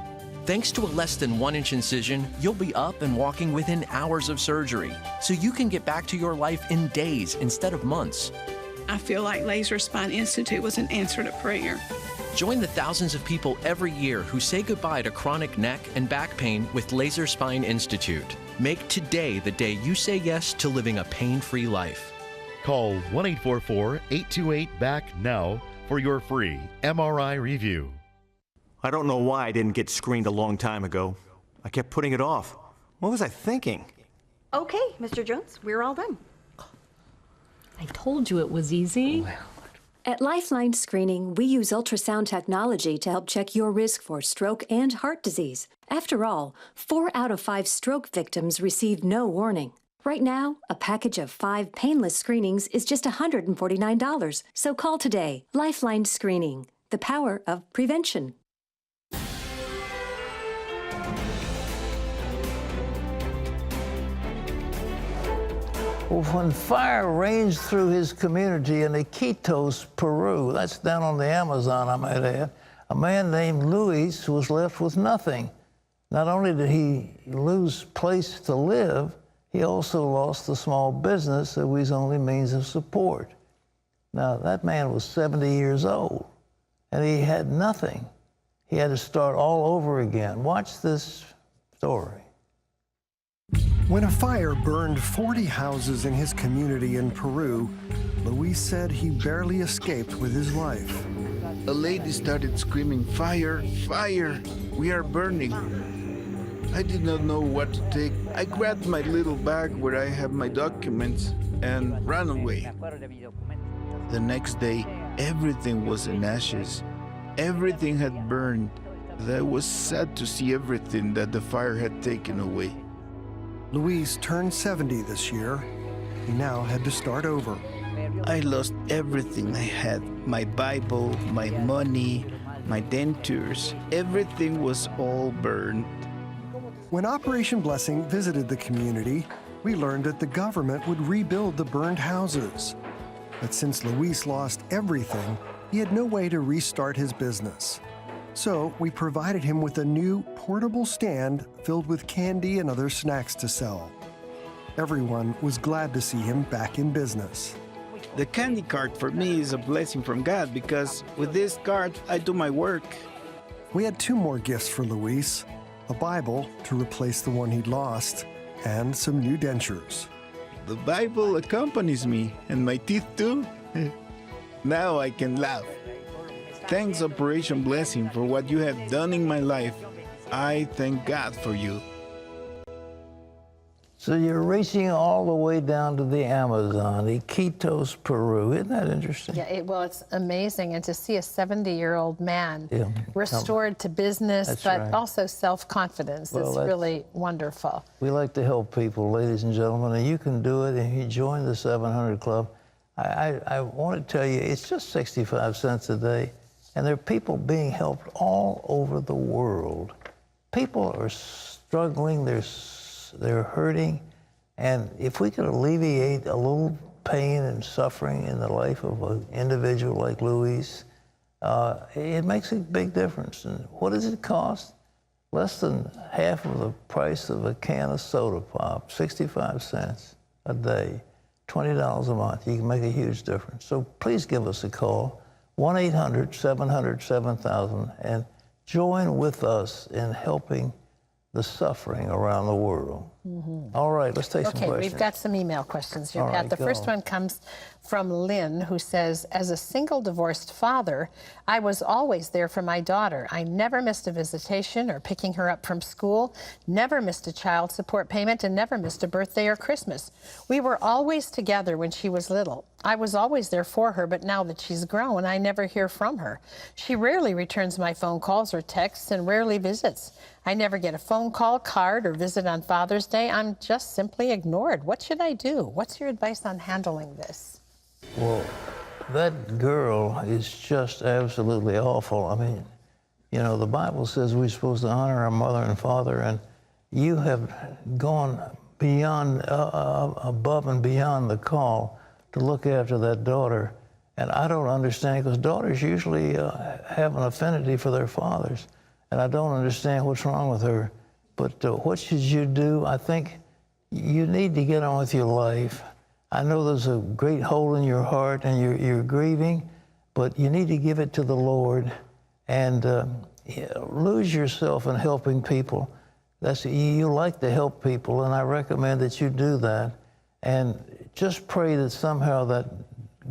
Thanks to a less than 1-inch incision, you'll be up and walking within hours of surgery, so you can get back to your life in days instead of months. I feel like Laser Spine Institute was an answer to prayer. Join the thousands of people every year who say goodbye to chronic neck and back pain with Laser Spine Institute. Make today the day you say yes to living a pain-free life. Call 1-844-828-BACK now for your free MRI review. I don't know why I didn't get screened a long time ago. I kept putting it off. What was I thinking? Okay, Mr. Jones, we're all done. I told you it was easy. At Lifeline Screening, we use ultrasound technology to help check your risk for stroke and heart disease. After all, 4 out of 5 stroke victims receive no warning. Right now, a package of 5 painless screenings is just $149. So call today. Lifeline Screening, the power of prevention. Well, when fire raged through his community in Iquitos, Peru, that's down on the Amazon, I might add, a man named Luis was left with nothing. Not only did he lose place to live, he also lost the small business that was his only means of support. Now, that man was 70 years old, and he had nothing. He had to start all over again. Watch this story. When a fire burned 40 houses in his community in Peru, Luis said he barely escaped with his life. A lady started screaming, "Fire, fire, we are burning." I did not know what to take. I grabbed my little bag where I have my documents and ran away. The next day, everything was in ashes. Everything had burned. I was sad to see everything that the fire had taken away. Luis turned 70 this year. He now had to start over. I lost everything I had. My Bible, my money, my dentures. Everything was all burned. When Operation Blessing visited the community, we learned that the government would rebuild the burned houses. But since Luis lost everything, he had no way to restart his business. So we provided him with a new portable stand filled with candy and other snacks to sell. Everyone was glad to see him back in business. The candy cart for me is a blessing from God because with this cart I do my work. We had 2 more gifts for Luis, a Bible to replace the one he'd lost, and some new dentures. The Bible accompanies me and my teeth too. Now I can laugh. Thanks, Operation Blessing, for what you have done in my life. I thank God for you. So you're reaching all the way down to the Amazon, Iquitos, Peru. Isn't that interesting? Yeah, well, it's amazing. And to see a 70-year-old man restored to business, but also self-confidence, it's really wonderful. We like to help people, ladies and gentlemen, and you can do it if you join the 700 Club. I want to tell you, it's just 65 cents a day. And there are people being helped all over the world. People are struggling, they're hurting, and if we could alleviate a little pain and suffering in the life of an individual like Luis, it makes a big difference. And what does it cost? Less than half of the price of a can of soda pop, 65 cents a day, $20 a month. You can make a huge difference. So please give us a call. 1-800-700-7000 and join with us in helping the suffering around the world. All right, let's take some questions. Okay, we've got some email questions here, Pat. The first one comes from Lynn, who says, as a single divorced father, I was always there for my daughter. I never missed a visitation or picking her up from school, never missed a child support payment, and never missed a birthday or Christmas. We were always together when she was little. I was always there for her, but now that she's grown, I never hear from her. She rarely returns my phone calls or texts and rarely visits. I never get a phone call, card, or visit on Father's Day. I'm just simply ignored. What should I do? What's your advice on handling this? Well, that girl is just absolutely awful. I mean, you know, the Bible says we're supposed to honor our mother and father, and you have gone beyond, above and beyond the call to look after that daughter. And I don't understand, because daughters usually have an affinity for their fathers. And I don't understand what's wrong with her. But what should you do? I think you need to get on with your life. I know there's a great hole in your heart and you're grieving, but you need to give it to the Lord and lose yourself in helping people. You like to help people, and I recommend that you do that. And just pray that somehow that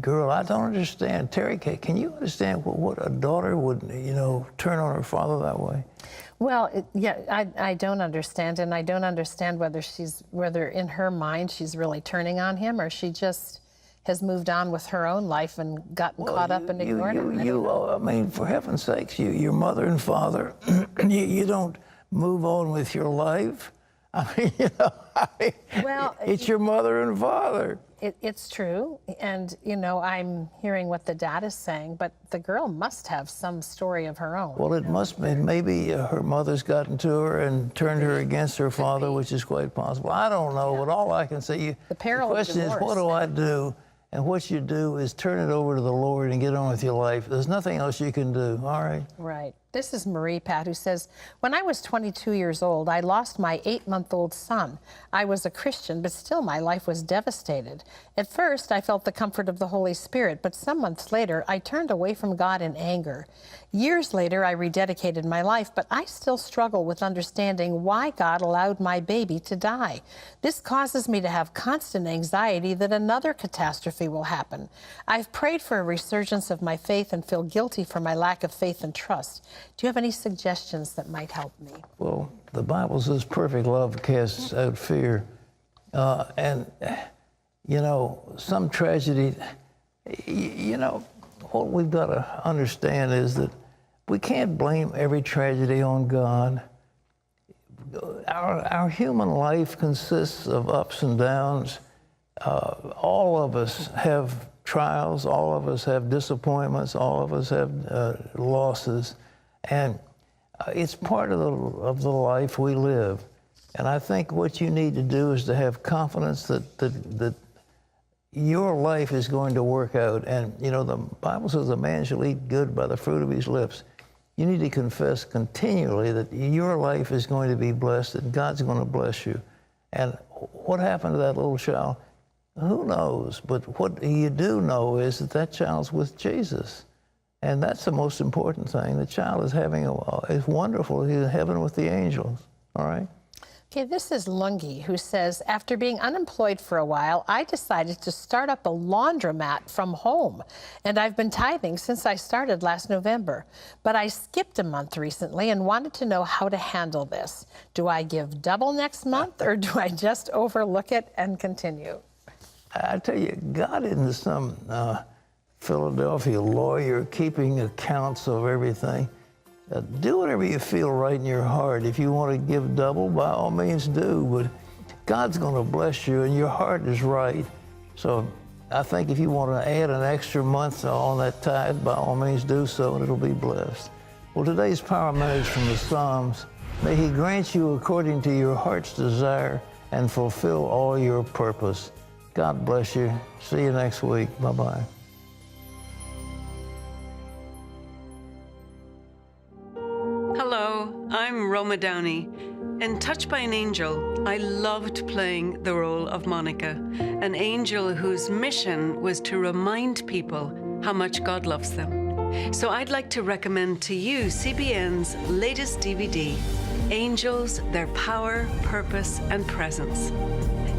girl, I don't understand. Terry, can you understand what a daughter would, turn on her father that way? Well, I don't understand, and I don't understand whether in her mind she's really turning on him, or she just has moved on with her own life and gotten caught up and ignored him. I mean, for heaven's sakes, your mother and father, you don't move on with your life. I mean, well, it's your mother and father. It's true, and I'm hearing what the dad is saying, but the girl must have some story of her own. Well, it must be. Maybe her mother's gotten to her and turned her against her father, which is quite possible. I don't know, but all I can say, the question is, what do I do? And what you do is turn it over to the Lord and get on with your life. There's nothing else you can do, all right? Right. This is Marie Pat, who says, when I was 22 years old, I lost my 8-month-old son. I was a Christian, but still my life was devastated. At first, I felt the comfort of the Holy Spirit, but some months later, I turned away from God in anger. Years later, I rededicated my life, but I still struggle with understanding why God allowed my baby to die. This causes me to have constant anxiety that another catastrophe will happen. I've prayed for a resurgence of my faith and feel guilty for my lack of faith and trust. Do you have any suggestions that might help me? Well, the Bible says perfect love casts out fear. And some tragedy, what we've got to understand is that we can't blame every tragedy on God. Our human life consists of ups and downs. All of us have trials. All of us have disappointments. All of us have losses. And it's part of the life we live. And I think what you need to do is to have confidence that your life is going to work out. And, the Bible says a man shall eat good by the fruit of his lips. You need to confess continually that your life is going to be blessed, that God's going to bless you. And what happened to that little child? Who knows? But what you do know is that child's with Jesus. And that's the most important thing. The child is is wonderful. He's in heaven with the angels. All right? Okay, this is Lungi, who says, after being unemployed for a while, I decided to start up a laundromat from home. And I've been tithing since I started last November. But I skipped a month recently and wanted to know how to handle this. Do I give double next month, or do I just overlook it and continue? I tell you, God isn't some Philadelphia lawyer keeping accounts of everything. Do whatever you feel right in your heart. If you want to give double, by all means do. But God's going to bless you, and your heart is right. So I think if you want to add an extra month on that tithe, by all means do so, and it'll be blessed. Well, today's power message from the Psalms: may He grant you according to your heart's desire and fulfill all your purpose. God bless you. See you next week. Bye-bye. Hello, I'm Roma Downey. In Touched by an Angel, I loved playing the role of Monica, an angel whose mission was to remind people how much God loves them. So I'd like to recommend to you CBN's latest DVD, Angels, Their Power, Purpose, and Presence.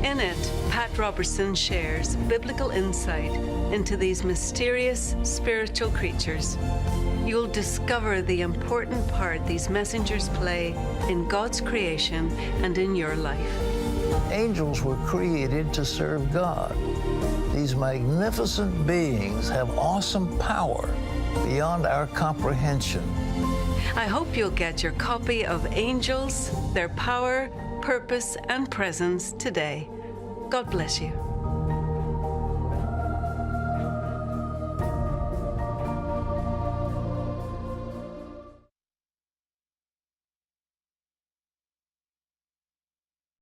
In it, Pat Robertson shares biblical insight into these mysterious spiritual creatures. You'll discover the important part these messengers play in God's creation and in your life. Angels were created to serve God. These magnificent beings have awesome power beyond our comprehension. I hope you'll get your copy of Angels, Their Power, Purpose, and Presence today. God bless you.